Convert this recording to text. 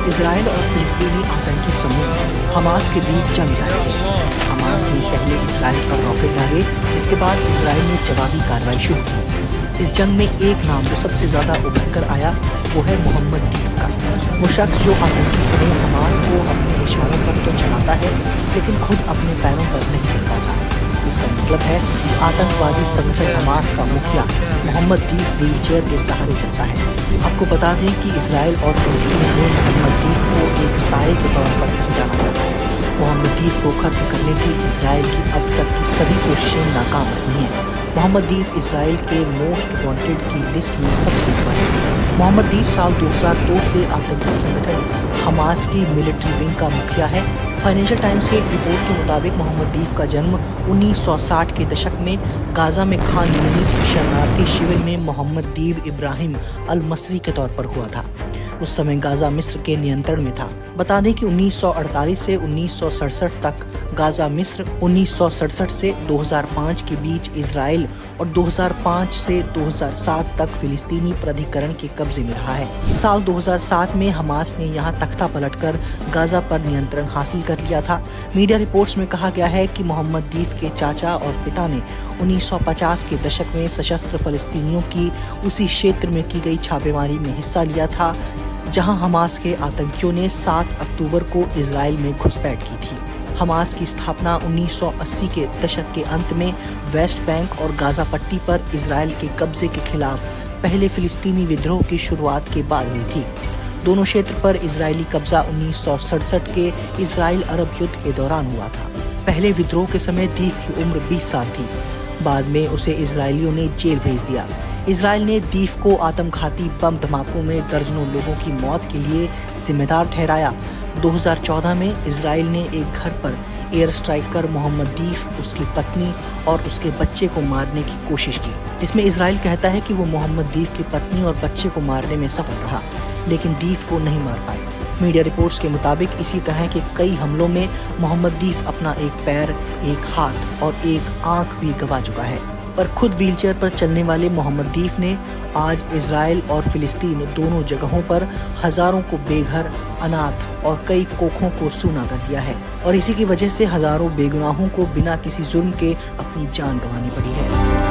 Israel और फिलिस्तीनी आतंकी समूह हमास के बीच जंग जारी है। हमास ने पहले इजराइल पर रॉकेट दागे, जिसके बाद इजराइल ने जवाबी कार्रवाई शुरू की। इस जंग में एक नाम जो सबसे ज्यादा उभर कर आया वो है मोहम्मद दीफ का। वो शख्स जो आतंकी समूह हमास को अपने इशारों पर तो चलाता है, लेकिन खुद अपने पैरों पर नहीं चल पाता। इसका मतलब है आतंकवादी संगठन हमास का मुखिया मोहम्मद दीफ व्हीलचेयर के सहारे चलता है। आपको बता दें कि इजराइल और फिलिस्तीन में मोहम्मद दीफ को एक साये के तौर पर जाना जाता है। मोहम्मद दीफ को खत्म करने की इजराइल की अब तक की सभी कोशिशें नाकाम रही हैं। मोहम्मद दीफ इजराइल के मोस्ट वांटेड की लिस्ट में सबसे ऊपर है। मोहम्मद दीफ साल 2002 से आतंकी संगठन हमास की मिलिट्री विंग का मुखिया है। फाइनेंशियल टाइम्स की एक रिपोर्ट के मुताबिक मोहम्मद दीफ का जन्म 1960 के दशक में गाजा में खान यूनिस शरणार्थी शिविर में मोहम्मद दीव इब्राहिम अल मसरी के तौर पर हुआ था। उस समय गाजा मिस्र के नियंत्रण में था। बता दें कि 1948 से 1967 तक गाजा मिस्र, 1967 से 2005 के बीच इजराइल और 2005 से 2007 तक फिलिस्तीनी प्राधिकरण के कब्जे में रहा है। साल 2007 में हमास ने यहां तख्ता पलटकर गाजा पर नियंत्रण हासिल कर लिया था। मीडिया रिपोर्ट्स में कहा गया है कि मोहम्मद दीफ के चाचा और पिता ने 1950 के दशक में सशस्त्र फलस्तीनियों की उसी क्षेत्र में की गई छापेमारी में हिस्सा लिया था, जहां हमास के आतंकियों ने 7 अक्टूबर को इजराइल में घुसपैठ की थी। हमास की स्थापना 1980 के दशक के अंत में वेस्ट बैंक और गाजा पट्टी पर इजराइल के कब्जे के खिलाफ पहले फिलिस्तीनी विद्रोह की शुरुआत के बाद हुई थी। दोनों क्षेत्र पर इजरायली कब्जा 1967 के इजराइल अरब युद्ध के दौरान हुआ था। पहले विद्रोह के समय दीफ की उम्र 20 साल थी। बाद में उसे इजरायलियों ने जेल भेज दिया। इजराइल ने दीफ को आत्मघाती बम धमाकों में दर्जनों लोगों की मौत के लिए जिम्मेदार ठहराया। 2014 में इजराइल ने एक घर पर एयर स्ट्राइक कर मोहम्मद दीफ, उसकी पत्नी और उसके बच्चे को मारने की कोशिश की, जिसमें इजराइल कहता है कि वो मोहम्मद दीफ की पत्नी और बच्चे को मारने में सफल रहा, लेकिन दीफ को नहीं मार पाए। मीडिया रिपोर्ट्स के मुताबिक इसी तरह के कई हमलों में मोहम्मद दीफ अपना एक पैर, एक हाथ और एक आंख भी गंवा चुका है। पर खुद व्हीलचेयर पर चलने वाले मोहम्मद दीफ ने आज इजराइल और फिलिस्तीन दोनों जगहों पर हजारों को बेघर, अनाथ और कई कोखों को सूना कर दिया है, और इसी की वजह से हजारों बेगुनाहों को बिना किसी जुर्म के अपनी जान गंवानी पड़ी है।